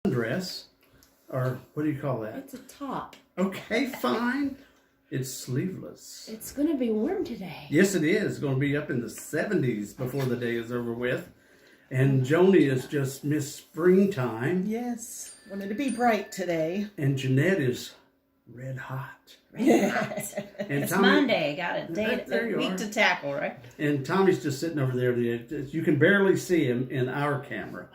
Dress, or what do you call that? It's a top. Okay, fine. It's sleeveless. It's going to be warm today. Yes, it is. It's going to be up in the 70s before the day is over with. And Joni is just Miss Springtime. Yes, wanted to be bright today. And Jeanette is red hot. Yes. And It's Tommy, Monday. Got a day, There a you week are. to tackle, right? And Tommy's just sitting over there. You can barely see him in our camera.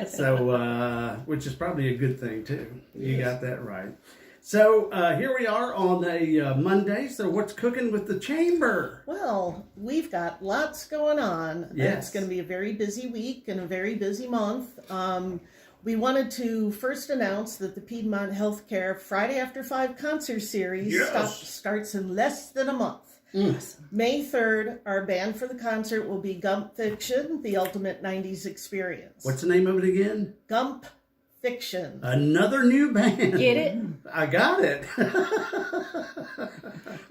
So, which is probably a good thing, too. You got that right. So, here we are on a Monday. So, what's cooking with the chamber? Well, we've got lots going on. Yes. It's going to be a very busy week and a very busy month. We wanted to first announce that the Piedmont Healthcare Friday After 5 concert series starts in less than a month. May 3rd, our band for the concert will be Gump Fiction, the ultimate 90s experience. What's the name of it again? Gump Fiction. Another new band. Get it? I got it.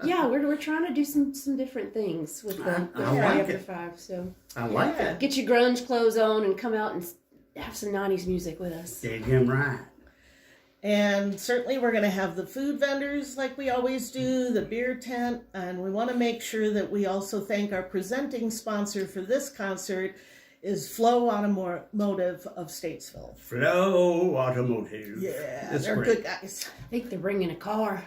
Yeah, we're trying to do some different things with the I Friday like After it. 5. So I like Yeah. it. get your grunge clothes on and come out and have some 90s music with us. Damn right. And certainly we're going to have the food vendors like we always do, the beer tent, and we want to make sure that we also thank our presenting sponsor for this concert is Flow Automotive of Statesville. Flow Automotive. Yeah, That's they're great. good guys. I think they're bringing a car.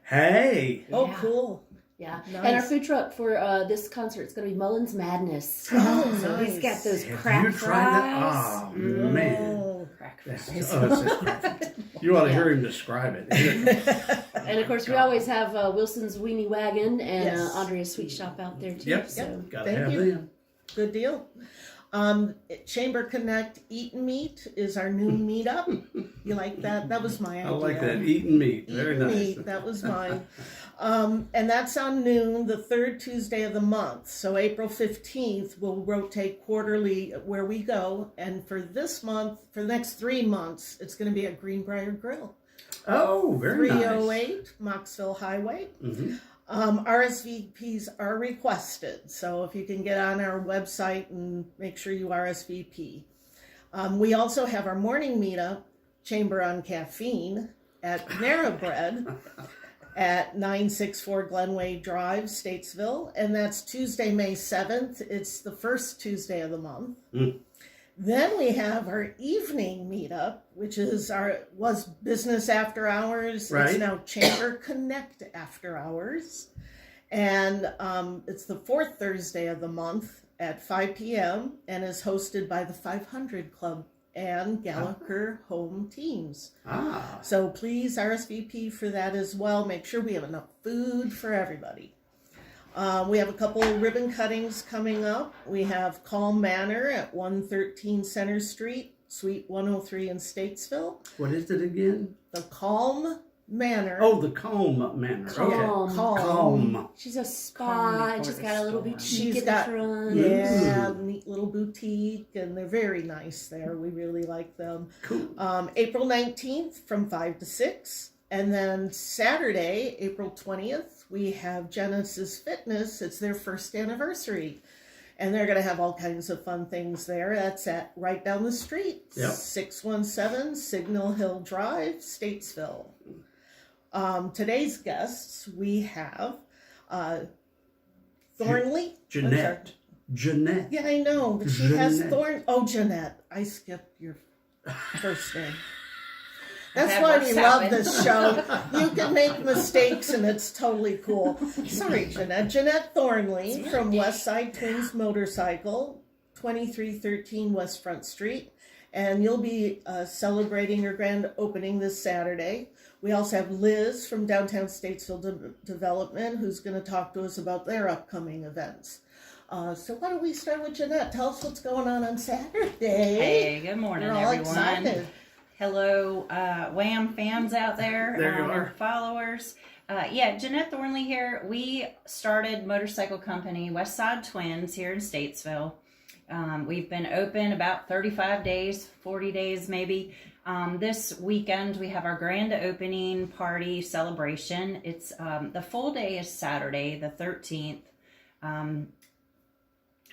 Hey. Oh, Yeah. cool. Yeah. Nice. And our food truck for this concert is going to be Mullins Madness. Oh, So he's got those Have crack you tried fries. that? Oh, man. Oh. Crack That's, fries. it's just crazy. You ought to hear him describe it. And of course, we always have Wilson's Weenie Wagon and Yes. Andrea's Sweet Shop out there too. Yep. So Gotta Thank have you. them. Good deal. Chamber Connect Eat and Meet is our new meetup. You like that? That was my idea. I like that. Eating meat. Very Eat and nice. Meet, that was mine. And that's on noon, the third Tuesday of the month. So April 15th, we'll rotate quarterly where we go. And for this month, for the next 3 months, it's going to be at Greenbrier Grill. Oh, very nice. 308 Moxville Highway. Mm-hmm. RSVPs are requested, so if you can get on our website and make sure you RSVP. We also have our morning meetup, Chamber on Caffeine, at Panera Bread at 964 Glenway Drive, Statesville, and that's Tuesday, May 7th. It's the first Tuesday of the month. Then we have our evening meetup, which was business after hours. Right. It's now Chamber Connect after hours. And it's the fourth Thursday of the month at 5 p.m. and is hosted by the 500 Club and Gallagher home teams. Ah. So please RSVP for that as well. Make sure we have enough food for everybody. We have a couple of ribbon cuttings coming up. We have Calm Manor at 113 Center Street, Suite 103 in Statesville. What is it again? The Calm Manor. Oh, the Calm Manor. Okay. Calm. she's a spa Calm and she's before got a the little storm. boutique She's in got- the front. Yeah, neat little boutique, and they're very nice there. We really like them. Cool. April 19th from 5 to 6. And then Saturday, April 20th, we have Genesis Fitness. It's their first anniversary. And they're going to have all kinds of fun things there. That's at right down the street, Yep. 617 Signal Hill Drive, Statesville. Today's guests, we have Thornley. Jeanette. Jeanette. Yeah, I know, but she has Jeanette. Jeanette. I skipped your first name. That's That why works we out. love this show. You can make mistakes and it's totally cool. Sorry, Jeanette. Jeanette Thornley from Westside Twins Motorcycle, 2313 West Front Street. And you'll be celebrating your grand opening this Saturday. We also have Liz from Downtown Statesville Development, who's going to talk to us about their upcoming events. So why don't we start with Jeanette? Tell us what's going on Saturday. Hey, good morning, We're all everyone. excited. Hello, Wham fans out there. There you and are. Followers. Jeanette Thornley here. We started motorcycle company Westside Twins here in Statesville. We've been open about 35 days, 40 days maybe. This weekend we have our grand opening party celebration. It's the full day is Saturday, the 13th.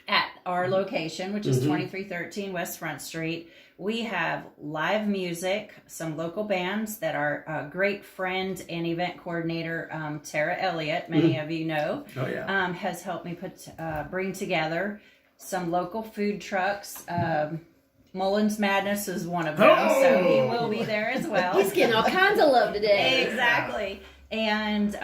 At our location, which is 2313 West Front Street. We have live music, some local bands that our great friend and event coordinator, Tara Elliott, many of you know, has helped me bring together some local food trucks. Mullins Madness is one of them, so he will be there as well. He's getting all kinds of love today. Exactly. And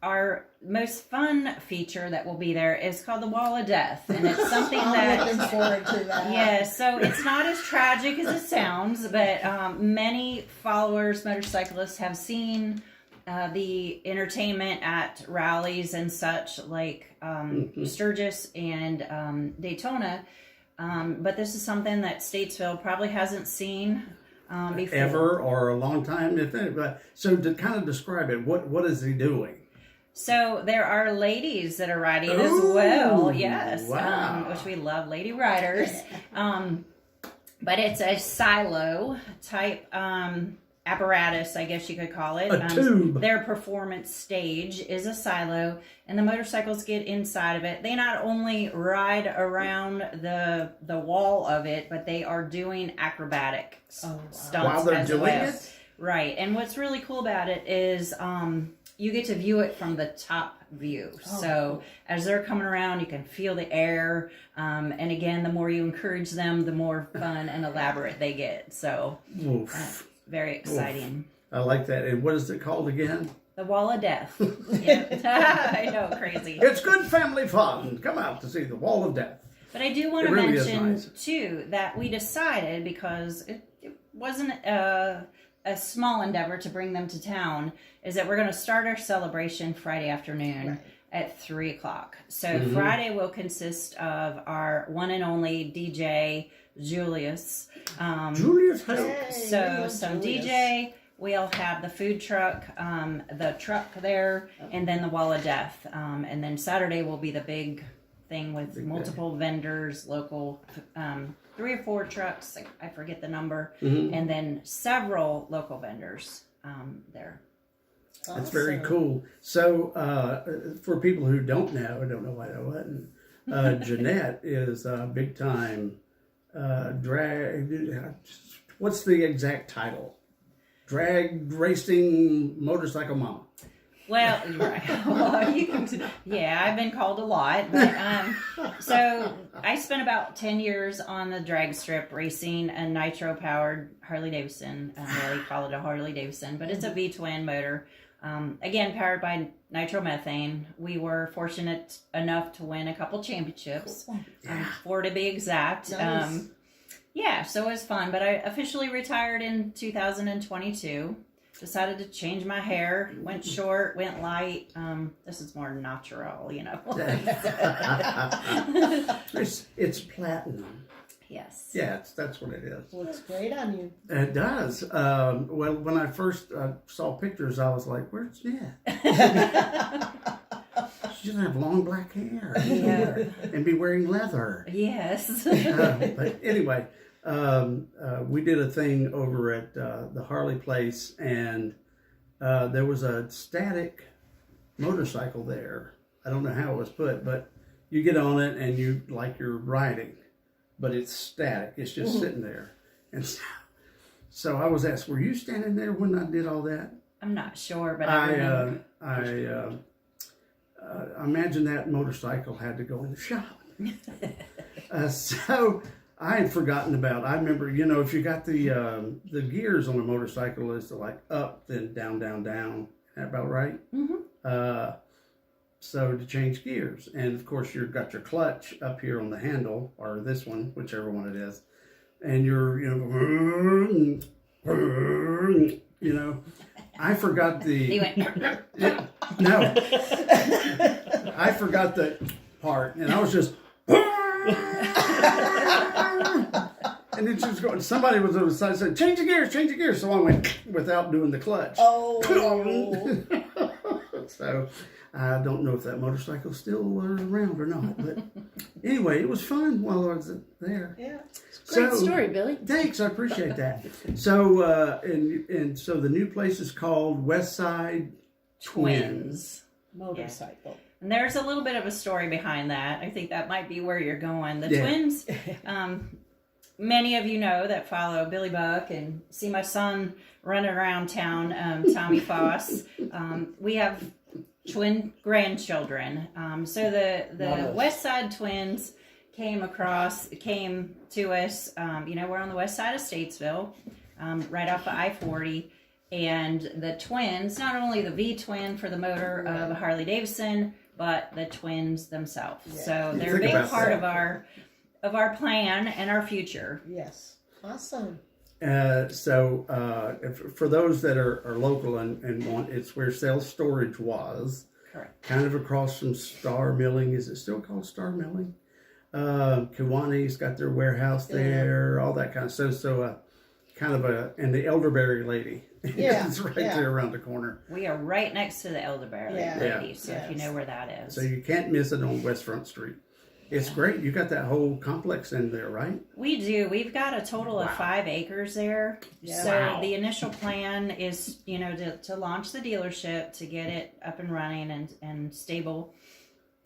our most fun feature that will be there is called the Wall of Death, and it's something I'm looking forward to that. Yes, so it's not as tragic as it sounds, but many followers, motorcyclists, have seen the entertainment at rallies and such, like Sturgis and Daytona. But this is something that Statesville probably hasn't seen before. Ever, or a long time, if any. But so to kind of describe it, what is he doing? So there are ladies that are riding as well, yes, wow. Which we love, lady riders. But it's a silo type apparatus, I guess you could call it. A tube. Their performance stage is a silo, and the motorcycles get inside of it. They not only ride around the wall of it, but they are doing acrobatic stunts while they're as doing well. it. Right, and what's really cool about it is you get to view it from the top view. So as they're coming around, you can feel the air. And again, the more you encourage them, the more fun and elaborate they get. So very exciting. I like that. And what is it called again? The Wall of Death. I know, crazy. It's good family fun. Come out to see the Wall of Death. But I do want to really mention, nice. too, that we decided, because it wasn't a small endeavor to bring them to town, is that we're going to start our celebration Friday afternoon at 3 o'clock. So Friday will consist of our one and only DJ, Julius. Julius Hope. So some Julius. DJ, we'll have the food truck, the truck there, and then the Wall of Death. And then Saturday will be the big thing with multiple vendors, local, 3 or 4 trucks, I forget the number, and then several local vendors there. That's very cool. So, for people who don't know, I don't know why that wasn't, Jeanette is a big time drag. What's the exact title? Drag racing motorcycle mama. Well, right. Well, I've been called a lot, but so I spent about 10 years on the drag strip racing a nitro-powered Harley-Davidson. They call it a Harley-Davidson, but it's a V-twin motor. Again, powered by nitromethane. We were fortunate enough to win a couple championships, 4 to be exact. Nice. So it was fun, but I officially retired in 2022. Decided to change my hair, went short, went light. This is more natural, you know. It's platinum. Yes. Yeah, that's what it is. Looks great on you. It does. Well, when I first saw pictures, I was like, "Where's Jeanette? She doesn't have long black hair and be wearing leather." Yes. But anyway, we did a thing over at the Harley place, and there was a static motorcycle there. I don't know how it was put, but you get on it and you're riding, but it's static. It's just sitting there. And so I was asked, "Were you standing there when I did all that?" I'm not sure, but I imagine that motorcycle had to go in the shop. So I had forgotten about. I remember, if you got the gears on a motorcycle is like up, then down, down, down. Is that about right? So to change gears, and of course you've got your clutch up here on the handle, or this one, whichever one it is, and you're I forgot the. he went. No, I forgot the part, and I was just. And then she was going. Somebody was on the side said, "Change the gears, change the gears." So I went without doing the clutch. Oh. So I don't know if that motorcycle's still around or not, but anyway, it was fun while I was there. Yeah. Great story, Billy. Thanks, I appreciate that. So and so the new place is called Westside Twins. Motorcycle. And there's a little bit of a story behind that. I think that might be where you're going. The Yeah. twins, many of you know that follow Billy Buck and see my son running around town, Tommy Foss, we have twin grandchildren. So the Westside twins came to us. We're on the west side of Statesville, right off of I-40. And the twins, not only the V twin for the motor of a Harley Davidson, but the twins themselves. Yeah. So they're a big part of our plan and our future. Yes. Awesome. For those that are local and want, it's where Self Storage was. Correct. Kind of across from Star Milling. Is it still called Star Milling? Kiwani's got their warehouse there, all that kind of stuff. So and the elderberry lady. Yeah. It's right there around the corner. We are right next to the elderberry lady, so if you know where that is. So you can't miss it on West Front Street. It's great. You got that whole complex in there, right? We do. We've got a total of 5 acres there. Yeah. So the initial plan is, to launch the dealership, to get it up and running and stable.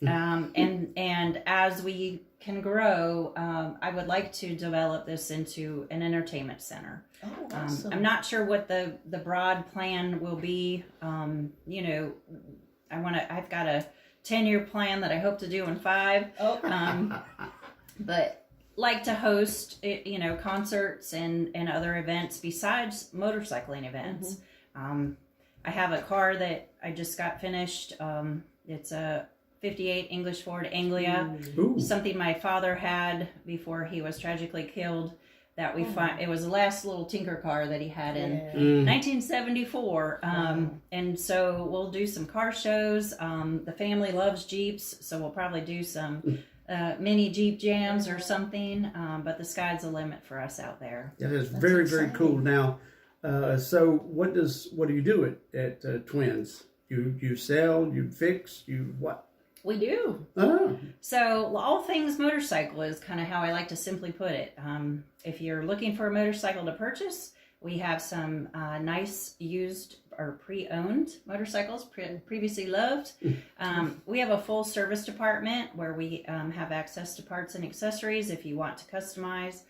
And as we can grow, I would like to develop this into an entertainment center. Oh, awesome. I'm not sure what the broad plan will be. I've got a 10-year plan that I hope to do in 5. Oh. But like to host, concerts and other events besides motorcycling events. Mm-hmm. I have a car that I just got finished. It's a 58 English Ford Anglia, something my father had before he was tragically killed. That we find it was the last little tinker car that he had in 1974, and so we'll do some car shows. The family loves Jeeps, so we'll probably do some mini Jeep jams or something. But the sky's the limit for us out there. That is very cool. Now, so what do you do at Twins? You sell, you fix, you what? We do. Oh. So all things motorcycle is kind of how I like to simply put it. If you're looking for a motorcycle to purchase, we have some nice used or pre-owned motorcycles, previously loved. We have a full service department where we have access to parts and accessories if you want to customize,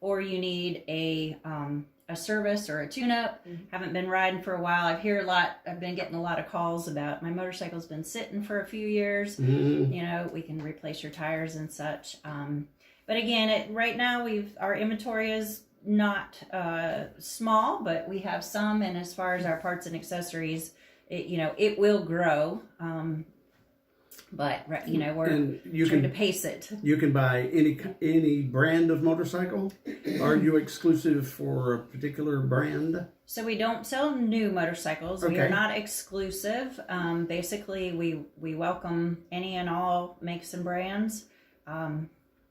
or you need a service or a tune-up. Haven't been riding for a while. I've been getting a lot of calls about my motorcycle's been sitting for a few years. We can replace your tires and such. But again, right now our inventory is not small, but we have some. And as far as our parts and accessories, it will grow. But we're trying to pace it. You can buy any brand of motorcycle. Are you exclusive for a particular brand? So we don't sell new motorcycles. Okay. We are not exclusive. Basically, we welcome any and all makes and brands.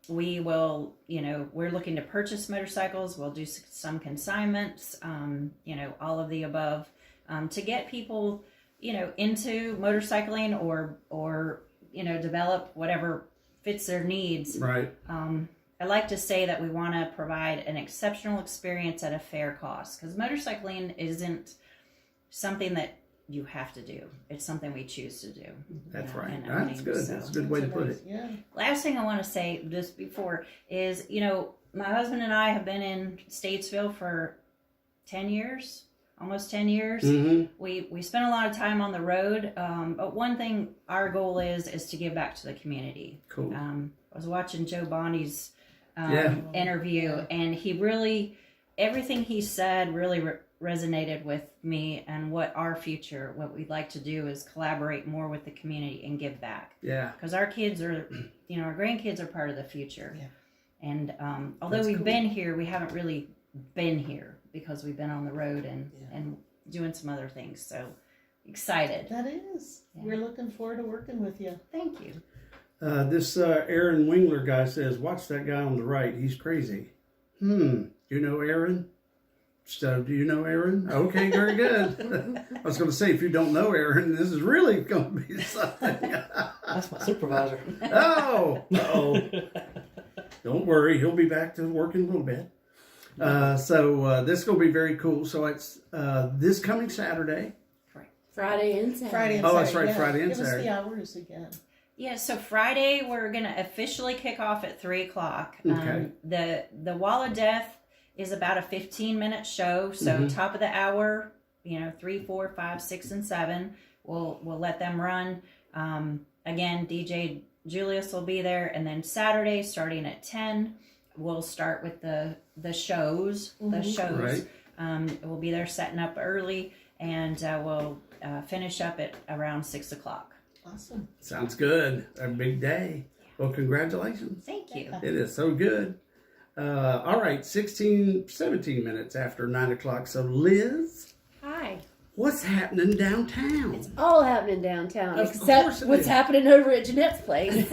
We will, we're looking to purchase motorcycles. We'll do some consignments. All of the above to get people, into motorcycling or develop whatever fits their needs. Right. I like to say that we want to provide an exceptional experience at a fair cost, because motorcycling isn't something that you have to do. It's something we choose to do. That's right. That's good. That's a good way to put it. Yeah. Last thing I want to say just before is, my husband and I have been in Statesville for 10 years. Almost 10 years. Mm-hmm. We spent a lot of time on the road, but one thing our goal is to give back to the community. Cool. I was watching Joe Bonnie's interview, and everything he said really resonated with me, and what we'd like to do is collaborate more with the community and give back. Yeah. Because our kids are, our grandkids are part of the future. Yeah. And although we've been here, we haven't really been here, because we've been on the road and doing some other things. So excited. That is. Yeah. We're looking forward to working with you. Thank you. This Aaron Wingler guy says, watch that guy on the right. He's crazy. Do you know Aaron? So, do you know Aaron? Okay, very good. I was going to say, if you don't know Aaron, this is really going to be something. That's my supervisor. Oh. Don't worry. He'll be back to work in a little bit. So this is going to be very cool. So it's this coming Saturday. Friday and Saturday. Friday and Saturday. That's right, Friday and Saturday. Give us the hours again. Yeah, so Friday we're gonna officially kick off at 3:00. Okay. The Wall of Death is about a 15-minute show. So top of the hour, 3, 4, 5, 6, and 7. We'll let them run. Again, DJ Julius will be there, and then Saturday starting at 10, we'll start with the shows. The shows. Right. We'll be there setting up early, and we'll finish up at around 6 o'clock. Awesome. Sounds good. A big day. Well, congratulations. Thank you. It is so good. All right, 17 minutes after 9 o'clock. So, Liz, Hi. what's happening downtown? It's all happening downtown, Of course except it what's is. happening over at Jeanette's place.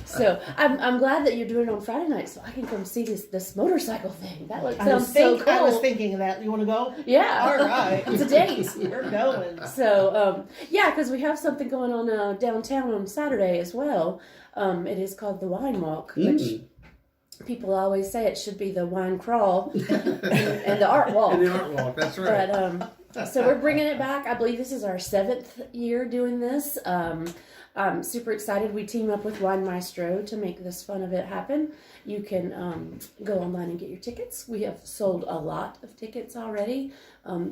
So I'm glad that you're doing it on Friday night, so I can come see this motorcycle thing. That sounds so cool. I was thinking of that. You want to go? Yeah. All right. It's a date. We're going. So yeah, because we have something going on downtown on Saturday as well. It is called the Wine Walk, which people always say it should be the Wine Crawl and the Art Walk. And the art walk, that's right. But so we're bringing it back. I believe this is our 7th year doing this. I'm super excited. We team up with Wine Maestro to make this fun event happen. You can go online and get your tickets. We have sold a lot of tickets already,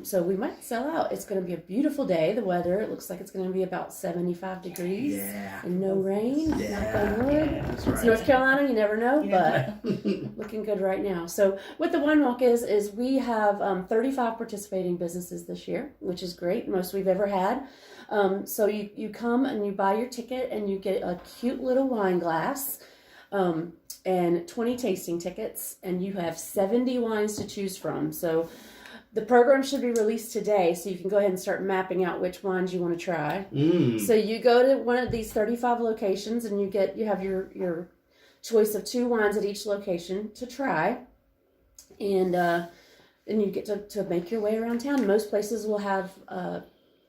so we might sell out. It's going to be a beautiful day. The weather, it looks like it's going to be about 75 degrees and no rain. Knock on wood. That's It's right. North Carolina, you never know, Yeah. but looking good right now. So what the Wine Walk is we have 35 participating businesses this year, which is great, most we've ever had. So you come and you buy your ticket and you get a cute little wine glass and 20 tasting tickets, and you have 70 wines to choose from. So the program should be released today, so you can go ahead and start mapping out which wines you want to try. So you go to one of these 35 locations and you have your choice of 2 wines at each location to try, and you get to make your way around town. Most places will have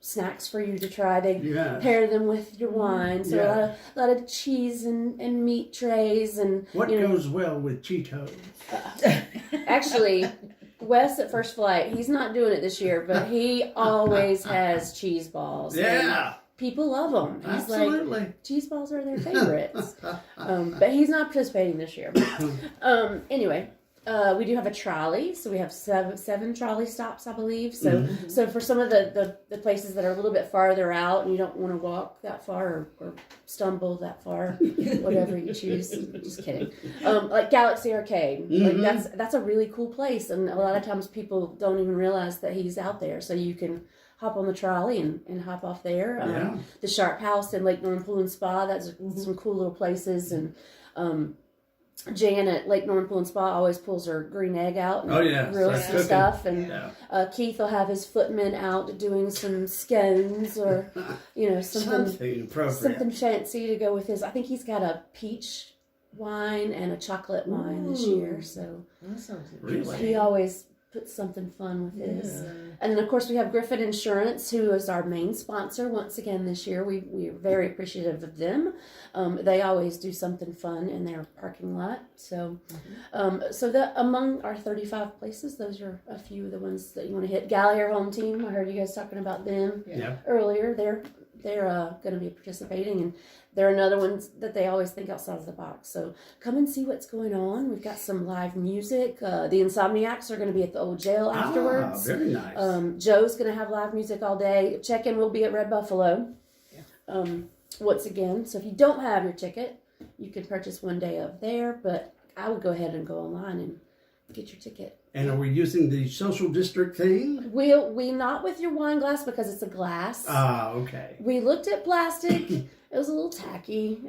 snacks for you to try. They pair them with your wine. So a lot of cheese and meat trays and What goes well with Cheetos? Actually, Wes at First Flight, he's not doing it this year, but he always has cheese balls. Yeah. People love them. He's Absolutely. like, cheese balls are their favorites. But he's not participating this year. Anyway, we do have a trolley, so we have seven trolley stops, I believe. So so for some of the places that are a little bit farther out and you don't want to walk that far or stumble that far, whatever you choose. Just kidding. Like Galaxy Arcade, like that's a really cool place, and a lot of times people don't even realize that he's out there. So you can hop on the trolley and hop off there. The Sharp House in Lake Norman Pool and Spa, that's some cool little places, and Jan at Lake Norman Pool and Spa always pulls her green egg out and grills some stuff. And Keith will have his footmen out doing some scones or, something fancy to go with his. I think he's got a peach wine and a chocolate wine this year. So That sounds Really? he always puts something fun with his. And then, of course, we have Griffin Insurance, who is our main sponsor once again this year. We are very appreciative of them. They always do something fun in their parking lot. So among our 35 places, those are a few of the ones that you want to hit. Gallagher Home Team, I heard you guys talking about them earlier. They're going to be participating, and they're another ones that they always think outside of the box. So come and see what's going on. We've got some live music. The Insomniacs are going to be at the old jail afterwards. Very nice. Joe's going to have live music all day. Check-in will be at Red Buffalo. Once again, so if you don't have your ticket, you can purchase one day of there, but I would go ahead and go online and get your ticket. And are we using the social district thing? We not with your wine glass because it's a glass. Okay. We looked at plastic. It was a little tacky.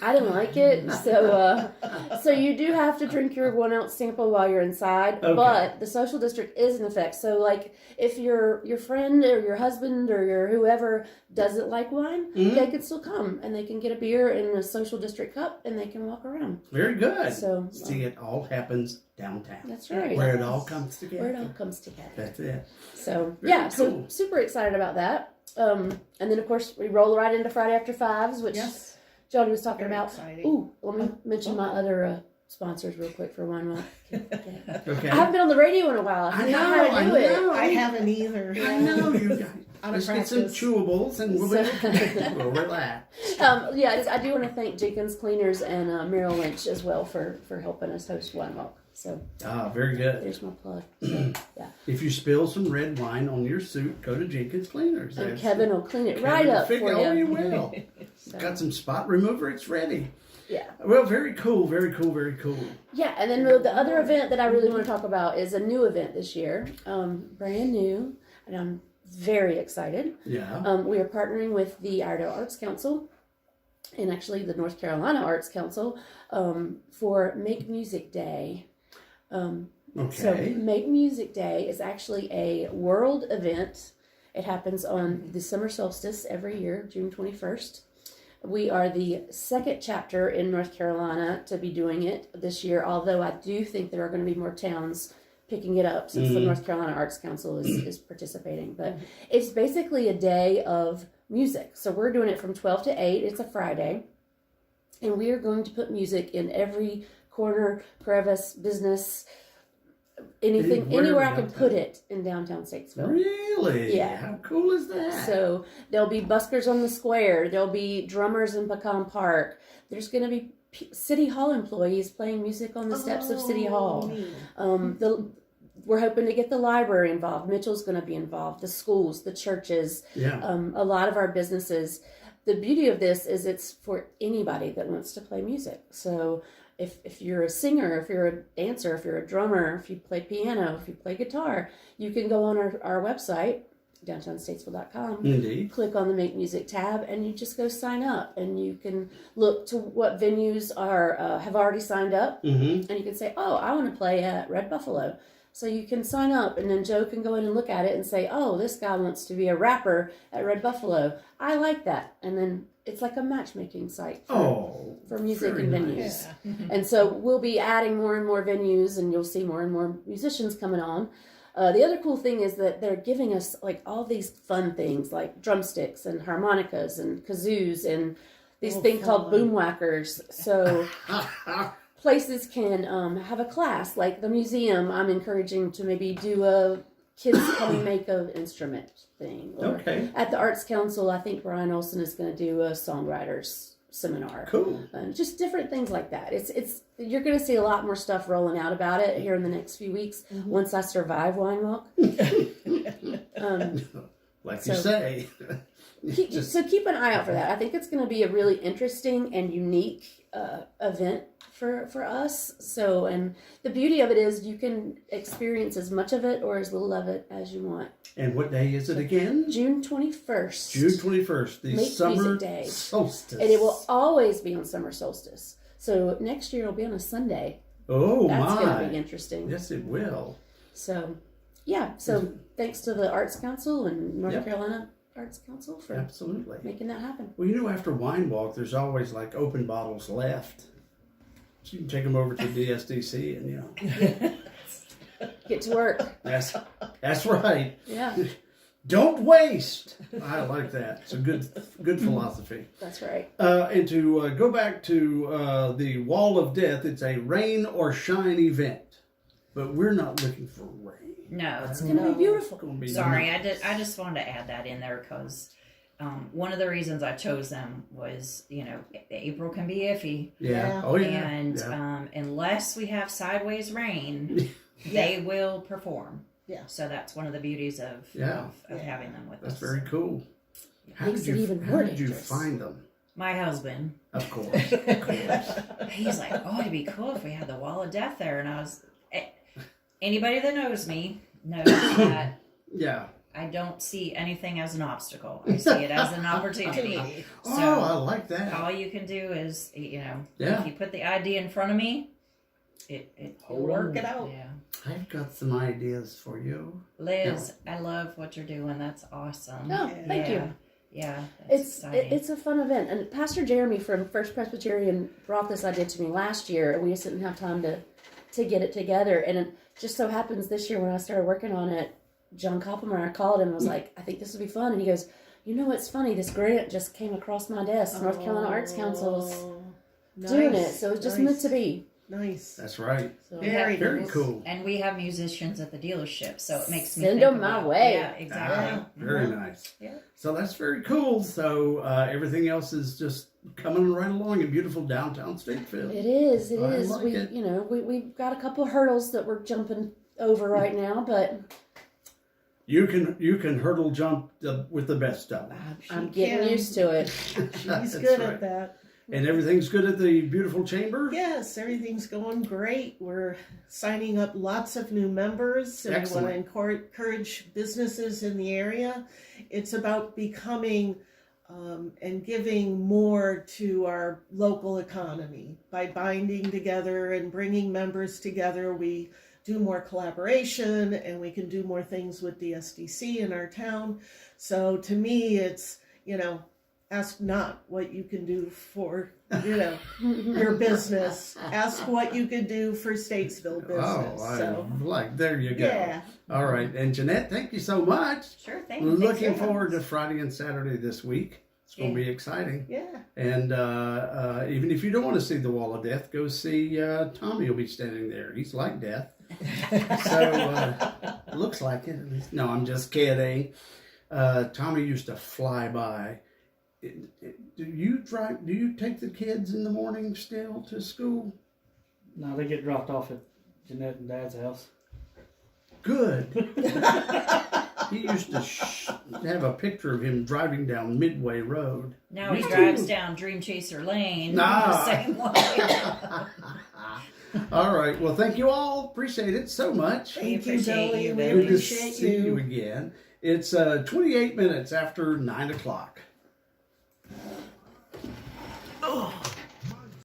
I didn't like it. So you do have to drink your 1 ounce sample while you're inside. Okay. But the social district is in effect. So like if your friend or your husband or your whoever doesn't like wine, they can still come and they can get a beer in a social district cup and they can walk around. Very good. So see, it all happens downtown. That's right. Where it all comes together. Where it all comes together. That's it. So Very cool. so super excited about that. And then of course we roll right into Friday After Fives, which Johnny was talking Very about. exciting. Ooh, let me mention my other sponsors real quick for Wine Walk. Okay. I haven't been on the radio in a while. I know how to do it. I haven't either. I know you guys. Out of Let's get some practice. chewables and we'll relax. I do want to thank Jenkins Cleaners and Merrill Lynch as well for helping us host Wine Walk. So Very good. there's my plug. So, yeah. If you spill some red wine on your suit, go to Jenkins Cleaners. And Kevin will clean it right up for you. Oh, you will. So, Got some spot remover. It's ready. yeah. Well, very cool. Very cool. Very cool. Yeah, and then the other event that I really want to talk about is a new event this year, brand new, and I'm very excited. Yeah. We are partnering with the Iredell Arts Council and actually the North Carolina Arts Council for Make Music Day. Okay. So Make Music Day is actually a world event. It happens on the summer solstice every year, June 21st. We are the second chapter in North Carolina to be doing it this year, although I do think there are going to be more towns picking it up since the North Carolina Arts Council is participating. But it's basically a day of music. So we're doing it from 12 to 8. It's a Friday. And we are going to put music in every corner, crevice, business, anything, anywhere I can put it in downtown Statesville. Really? Yeah. How cool is that? So there'll be buskers on the square. There'll be drummers in Pecan Park. There's going to be City Hall employees playing music on the steps of City Hall. We're hoping to get the library involved. Mitchell's going to be involved. The schools, the churches, a lot of our businesses. The beauty of this is it's for anybody that wants to play music. So if you're a singer, if you're a dancer, if you're a drummer, if you play piano, if you play guitar, you can go on our website, downtownstatesville.com. Indeed. Click on the Make Music tab, and you just go sign up, and you can look to what venues are have already signed up, and you can say, oh, I want to play at Red Buffalo. So you can sign up, and then Joe can go in and look at it and say, oh, this guy wants to be a rapper at Red Buffalo. I like that. And then it's like a matchmaking site for music and venues. Nice. Yeah. And so we'll be adding more and more venues, and you'll see more and more musicians coming on. The other cool thing is that they're giving us like all these fun things like drumsticks and harmonicas and kazoos and these things called boom whackers. So places can have a class, like the museum. I'm encouraging to maybe do a kids come and make an instrument thing. Or at the Arts Council, I think Brian Olson is going to do a songwriters seminar. Cool. Just different things like that. It's you're going to see a lot more stuff rolling out about it here in the next few weeks once I survive Wine Walk. You say. So keep an eye out for that. I think it's going to be a really interesting and unique event for us. So, and the beauty of it is you can experience as much of it or as little of it as you want. And what day is it again? June 21st. June 21st, the Make summer Music Day. solstice. And it will always be on summer solstice. So next year it'll be on a Sunday. Oh, That's my. going to be interesting. Yes, it will. So, yeah. So thanks to the Arts Council and North Carolina Arts Council for Absolutely making that happen. Well, after Wine Walk, there's always like open bottles left. So you can take them over to DSDC and, Get to work. That's right. Yeah, Don't waste. I like that. It's a good philosophy. that's right. And to go back to the Wall of Death, it's a rain or shine event. But we're not looking for rain. No, It's going to be beautiful. It's gonna be sorry, nice. I just wanted to add that in there because one of the reasons I chose them was, April can be iffy. Yeah. Oh, yeah. And unless we have sideways rain, they will perform. Yeah. So that's one of the beauties of having them with That's us. very cool. How Makes did it you, even how more did you dangerous. find them? My husband, Of course. Of course. he's like, oh, it'd be cool if we had the Wall of Death there. And I was, anybody that knows me knows that Yeah. I don't see anything as an obstacle. I see it as an opportunity. Oh, I like that. All you can do is, Yeah. if you put the idea in front of me, it Work it out. Yeah. I've got some ideas for you. Liz, I love what you're doing. That's awesome. Oh, thank you. Yeah, that's exciting. It's a fun event, and Pastor Jeremy from First Presbyterian brought this idea to me last year, and we just didn't have time to get it together. And it just so happens this year when I started working on it, John Koppelmer, I called him and was like, I think this would be fun. And he goes, what's funny? This grant just came across my desk. North Carolina Arts Council's doing it. So it's just meant to be. Nice. That's right. So Very Very nice. cool. And we have musicians at the dealership, so it makes me Send think them my about- way. Yeah, exactly. Very nice. Yeah. So that's very cool. So everything else is just coming right along in beautiful downtown Statesville. It is. It I is. like We, it. you know, we've got a couple of hurdles that we're jumping over right now, but You can hurdle jump with the best of them. I'm She getting can. used to it. She's That's good right. at that. And everything's good at the beautiful chamber? Yes, everything's going great. We're signing up lots of new members, and we want to encourage businesses in the area. It's about becoming and giving more to our local economy by binding together and bringing members together. We do more collaboration, and we can do more things with the SDC in our town. So to me, it's, ask not what you can do for, your business. Ask what you can do for Statesville business. There you go. Yeah. All right. And Jeanette, thank you so much. Sure thing. Thanks Looking for having forward to us. Friday and Saturday this week. It's going to be exciting. Yeah. And even if you don't want to see the Wall of Death, go see Tommy will be standing there. He's like death. So looks like it. At least. No, I'm just kidding. Tommy used to fly by. Do you take the kids in the morning still to school? No, they get dropped off at Jeanette and Dad's house. Good. He used to have a picture of him driving down Midway Road. Now he Me drives too. down Dream Chaser Lane Nah. the same way. All right. Well, thank you all. Appreciate it so much. We Thank you, appreciate Billy. you We very Good to appreciate see you you. again. It's 28 minutes after 9 o'clock. Oh.